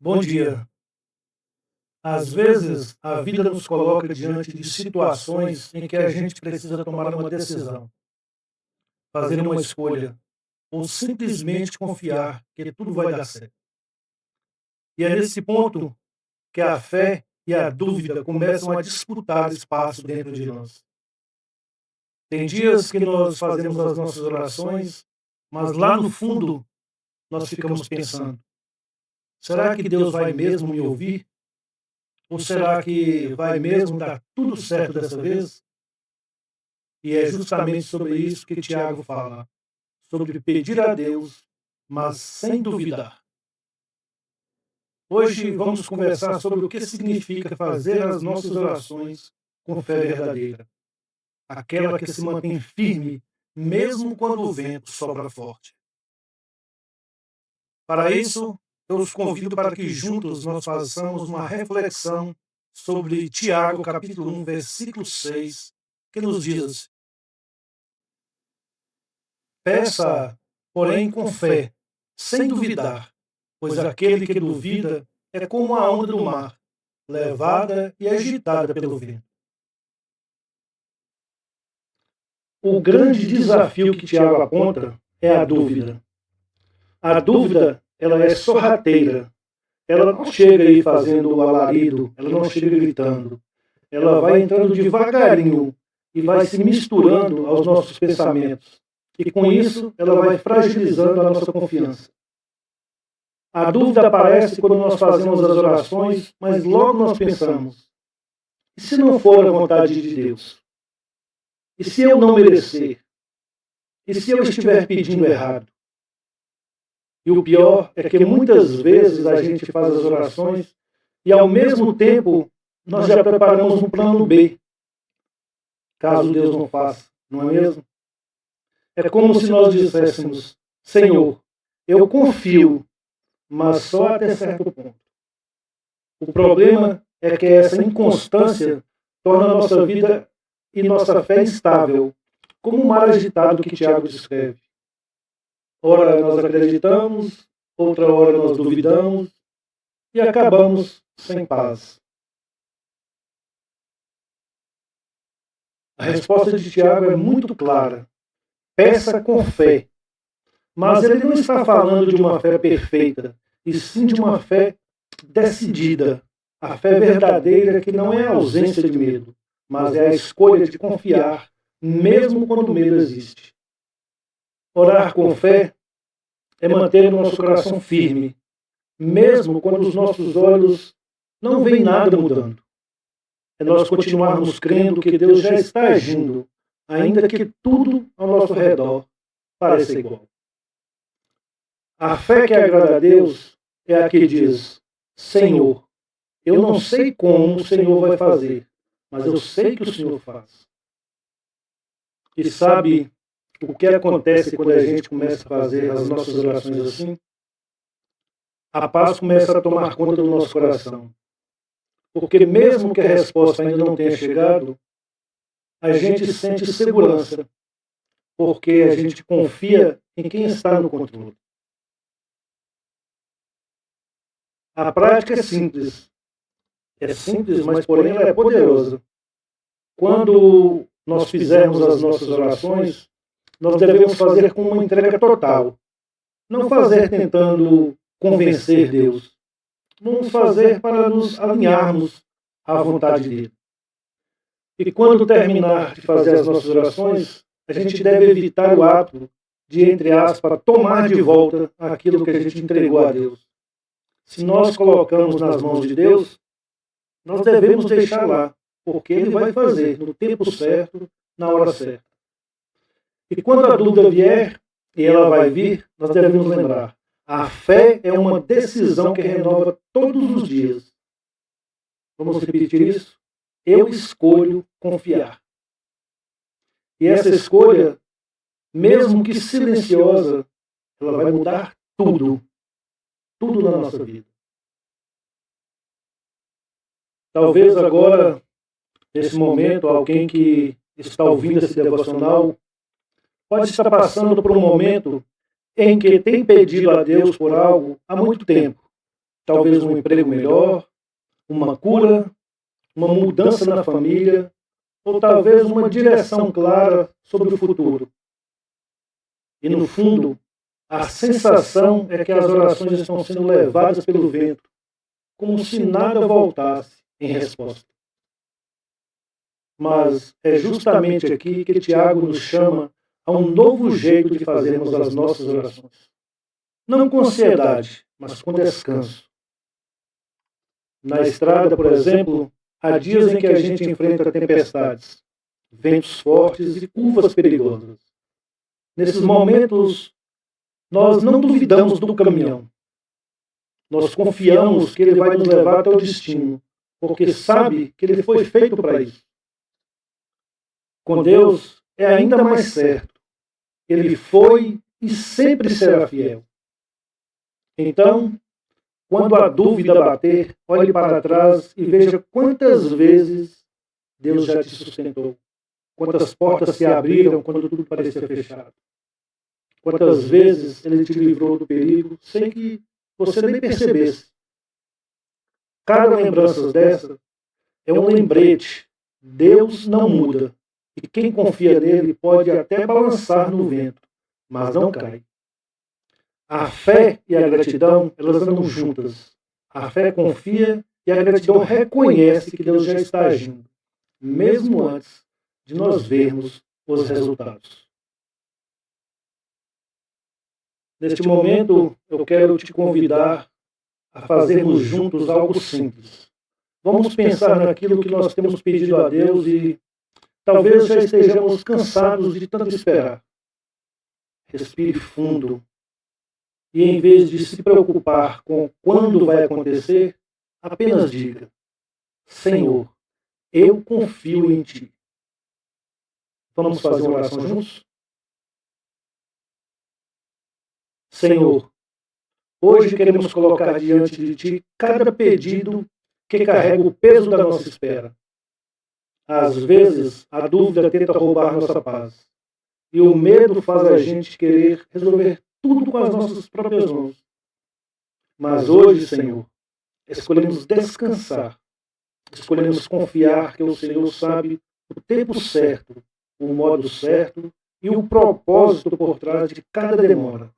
Bom dia. Às vezes, a vida nos coloca diante de situações em que a gente precisa tomar uma decisão, fazer uma escolha, ou simplesmente confiar que tudo vai dar certo. E é nesse ponto que a fé e a dúvida começam a disputar espaço dentro de nós. Tem dias que nós fazemos as nossas orações, mas lá no fundo nós ficamos pensando: será que Deus vai mesmo me ouvir? Ou será que vai mesmo dar tudo certo dessa vez? E é justamente sobre isso que Tiago fala, sobre pedir a Deus, mas sem duvidar. Hoje vamos conversar sobre o que significa fazer as nossas orações com fé verdadeira, aquela que se mantém firme, mesmo quando o vento sopra forte. Para isso, eu os convido para que juntos nós façamos uma reflexão sobre Tiago, capítulo 1, versículo 6, que nos diz: peça, porém, com fé, sem duvidar, pois aquele que duvida é como a onda do mar, levada e agitada pelo vento. O grande desafio que Tiago aponta é a dúvida. A dúvida, ela é sorrateira. Ela não chega aí fazendo o alarido, ela não chega gritando. Ela vai entrando devagarinho e vai se misturando aos nossos pensamentos. E com isso, ela vai fragilizando a nossa confiança. A dúvida aparece quando nós fazemos as orações, mas logo nós pensamos: e se não for a vontade de Deus? E se eu não merecer? E se eu estiver pedindo errado? E o pior é que muitas vezes a gente faz as orações e ao mesmo tempo nós já preparamos um plano B, caso Deus não faça, não é mesmo? É como se nós disséssemos: Senhor, eu confio, mas só até certo ponto. O problema é que essa inconstância torna a nossa vida e nossa fé instável, como um mar agitado que Tiago descreve. Ora nós acreditamos, outra hora nós duvidamos e acabamos sem paz. A resposta de Tiago é muito clara: peça com fé. Mas ele não está falando de uma fé perfeita, e sim de uma fé decidida. A fé verdadeira que não é a ausência de medo, mas é a escolha de confiar, mesmo quando o medo existe. Orar com fé é manter o nosso coração firme, mesmo quando os nossos olhos não veem nada mudando. É nós continuarmos crendo que Deus já está agindo, ainda que tudo ao nosso redor pareça igual. A fé que agrada a Deus é a que diz: Senhor, eu não sei como o Senhor vai fazer, mas eu sei que o Senhor faz. E sabe o que acontece quando a gente começa a fazer as nossas orações assim? A paz começa a tomar conta do nosso coração. Porque mesmo que a resposta ainda não tenha chegado, a gente sente segurança, porque a gente confia em quem está no controle. A prática é simples. É simples, mas porém ela é poderosa. Quando nós fizermos as nossas orações, nós devemos fazer com uma entrega total. Não fazer tentando convencer Deus. Vamos fazer para nos alinharmos à vontade dele. E quando terminar de fazer as nossas orações, a gente deve evitar o ato de, entre aspas, tomar de volta aquilo que a gente entregou a Deus. Se nós colocamos nas mãos de Deus, nós devemos deixar lá, porque Ele vai fazer no tempo certo, na hora certa. E quando a dúvida vier, e ela vai vir, nós devemos lembrar: a fé é uma decisão que renova todos os dias. Vamos repetir isso? Eu escolho confiar. E essa escolha, mesmo que silenciosa, ela vai mudar tudo. Tudo na nossa vida. Talvez agora, nesse momento, alguém que está ouvindo esse devocional pode estar passando por um momento em que tem pedido a Deus por algo há muito tempo. talvez um emprego melhor, uma cura, uma mudança na família, ou talvez uma direção clara sobre o futuro. E no fundo, a sensação é que as orações estão sendo levadas pelo vento, como se nada voltasse em resposta. Mas é justamente aqui que Tiago nos chama a um novo jeito de fazermos as nossas orações. Não com ansiedade, mas com descanso. Na estrada, por exemplo, há dias em que a gente enfrenta tempestades, ventos fortes e curvas perigosas. Nesses momentos, nós não duvidamos do caminhão. Nós confiamos que ele vai nos levar até o destino, porque sabe que ele foi feito para isso. Com Deus é ainda mais certo. Ele foi e sempre será fiel. Então, quando a dúvida bater, olhe para trás e veja quantas vezes Deus já te sustentou. Quantas portas se abriram quando tudo parecia fechado. Quantas vezes Ele te livrou do perigo sem que você nem percebesse. Cada lembrança dessa é um lembrete. Deus não muda. E quem confia nele pode até balançar no vento, mas não cai. A fé e a gratidão, elas andam juntas. A fé confia e a gratidão reconhece que Deus já está agindo, mesmo antes de nós vermos os resultados. Neste momento, eu quero te convidar a fazermos juntos algo simples. Vamos pensar naquilo que nós temos pedido a Deus e talvez já estejamos cansados de tanto esperar. Respire fundo. E em vez de se preocupar com quando vai acontecer, apenas diga: Senhor, eu confio em Ti. Vamos fazer uma oração juntos? Senhor, hoje queremos colocar diante de Ti cada pedido que carrega o peso da nossa espera. Às vezes, a dúvida tenta roubar nossa paz. E o medo faz a gente querer resolver tudo com as nossas próprias mãos. Mas hoje, Senhor, escolhemos descansar. Escolhemos confiar que o Senhor sabe o tempo certo, o modo certo e o propósito por trás de cada demora.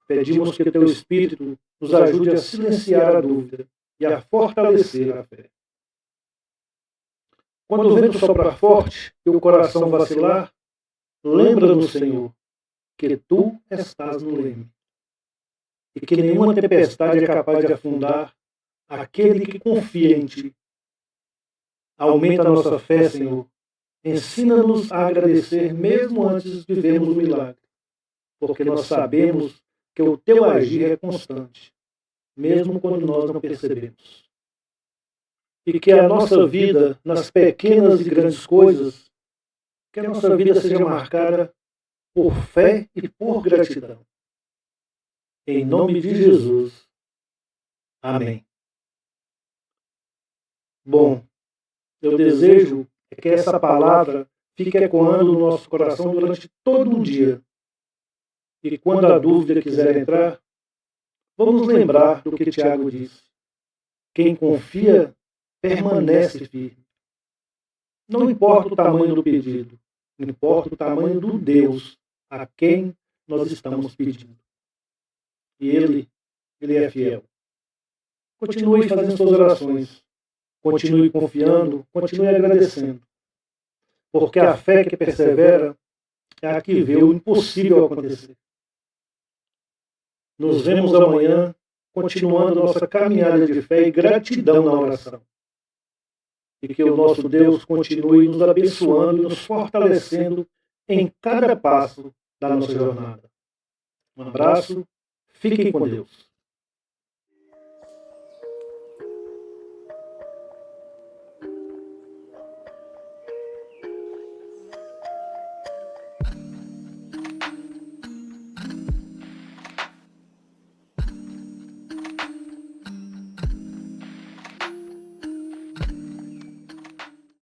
Pedimos que Teu Espírito nos ajude a silenciar a dúvida e a fortalecer a fé. Quando o vento soprar forte e o coração vacilar, lembra-nos, Senhor, que Tu estás no leme e que nenhuma tempestade é capaz de afundar aquele que confia em Ti. Aumenta a nossa fé, Senhor. Ensina-nos a agradecer mesmo antes de vermos o milagre, porque nós sabemos que o Teu agir é constante, mesmo quando nós não percebemos. E que a nossa vida, nas pequenas e grandes coisas, que a nossa vida seja marcada por fé e por gratidão. Em nome de Jesus. Amém. Bom, eu desejo que essa palavra fique ecoando no nosso coração durante todo o dia. E quando a dúvida quiser entrar, vamos lembrar do que Tiago disse. Quem confia, permanece firme. Não importa o tamanho do pedido, importa o tamanho do Deus a quem nós estamos pedindo. E Ele é fiel. Continue fazendo suas orações. Continue confiando, continue agradecendo. Porque a fé que persevera é a que vê o impossível acontecer. Nos vemos amanhã, continuando nossa caminhada de fé e gratidão na oração. E que o nosso Deus continue nos abençoando e nos fortalecendo em cada passo da nossa jornada. Um abraço, fiquem com Deus.